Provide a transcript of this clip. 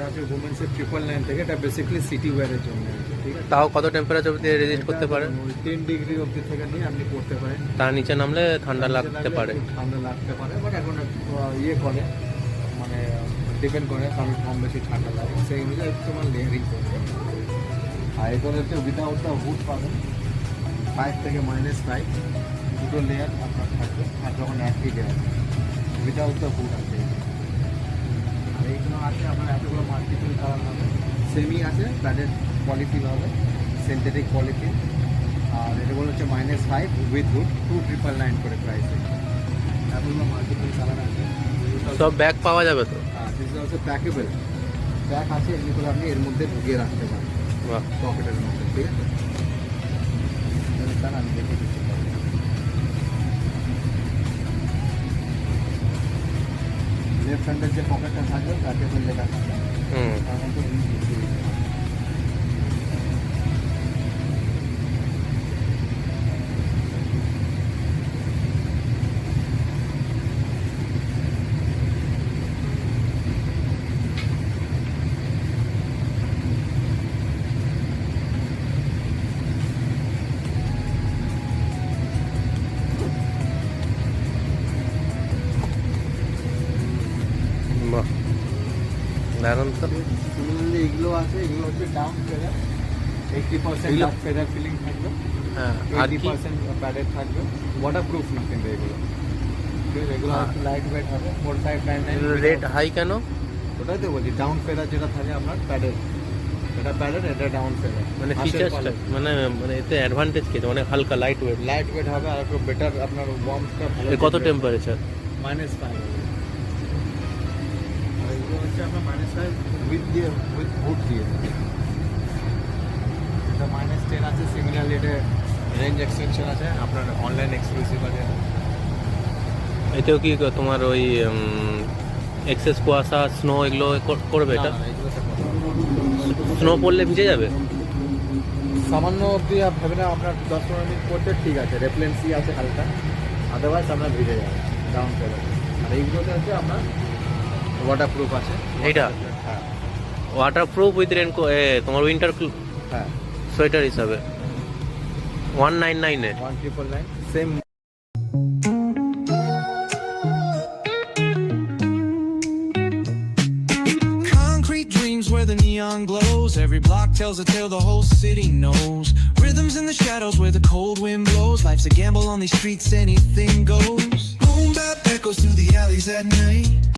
এটা হচ্ছে ওমেন্সের 999 থেকে, এটা বেসিক্যালি সিটি ওয়্যারের জন্য, ঠিক আছে? তাও কত টেম্পারেচার অবধি রেজিস্ট করতে পারে? 10 ডিগ্রি অবধি থেকে নিয়ে আপনি করতে পারেন। তার নিচে নামলে ঠান্ডা লাগতে পারে। ঠান্ডা লাগতে পারে, বাট এখন ইয়ে করে, মানে ডিপেন্ড করে, কারণ কম বেশি ঠান্ডা লাগে সেই অনুযায়ী তোমার লেয়ারিং করবে। আর এগুলো হচ্ছে উইদাউট দ্য হুড পাবেন, 5 থেকে -5 দুটো লেয়ার আপনার থাকবে। আর যখন একই লেয়ার উইদাউট দ্য হুড আছে। আর এইগুলো আছে আপনার এতগুলো মাল্টিপল কালার হবে, সেমি আছে, প্যাডেড কোয়ালিটি হবে, সিনথেটিক কোয়ালিটি। আর এগুলো হচ্ছে -5 উইথ হুড, 2999 করে প্রাইসে। এতগুলো মাল্টিপল কালার আছে। সব ব্যাগ পাওয়া যাবে তো? হ্যাঁ, this is also packable bag আছে, এগুলো আপনি এর মধ্যে ঢুকিয়ে রাখতে পারেন বাহ, পকেটের মধ্যে, ঠিক আছে? স্যার আমি দেখে দিচ্ছি। লেফট হ্যান্ডের যে পকেটটা থাকবে প্যাকেবল লেখা থাকবে, হুম। তার মধ্যে ঢুকিয়ে দিতে হবে। বাহ, দারুণ তো। সিমিলারলি এগুলো আছে, এগুলো হচ্ছে down feather, 80% down feather filling থাকবে, হ্যাঁ, আর কি? 80% প্যাডেড থাকবে, ওয়াটার প্রুফ না কিন্তু এগুলো, ঠিক আছে? এগুলো একটু লাইট ওয়েট হবে, 4599। রেট হাই কেন? ওটাই তো বলছি, ডাউন ফেদার যেটা থাকে আপনার প্যাডেড, এটা প্যাডেড, এটা ডাউন ফেদার। মানে ফিচার্সটা মানে মানে এতে অ্যাডভান্টেজ কি? অনেক হালকা লাইট ওয়েট। লাইট ওয়েট হবে আর একটু বেটার, আপনার ওয়ার্মটা ভালো। কত টেম্পারেচার? -5। আর এগুলো হচ্ছে আপনার -5 উইথ হুড দিয়ে। এটা -10 আছে, সিমিলারলি এটা রেঞ্জ এক্সটেনশন আছে, আপনার অনলাইন এক্সক্লুসিভ আছে। এতেও কি তোমার ওই এক্সেস কুয়াশা, স্নো এগুলো করবে এটা? না, না, এগুলোতে কোনো স্নো পড়লে ভিজে যাবে? সামান্য অবধি ভাবে না, আপনার 10-15 মিনিট করতে ঠিক আছে, রেফ্লেন্সি আছে হালকা, আদারওয়াইজ আপনার ভিজে যাবে ডাউন ফেদার। আর এইগুলোতে হচ্ছে আপনার ওয়াটার প্রুফ আছে। এইটা? হ্যাঁ, ওয়াটার প্রুফ উইথ রেন, তোমার উইন্টার হ্যাঁ, সোয়েটার হিসাবে 199 এ। 1999 same. Concrete dreams where the neon glows. Every block tells a tale the whole city knows. Rhythms in the shadows where the cold wind blows. Life's a gamble on these streets, anything goes. Boom bap echoes through the alleys at night.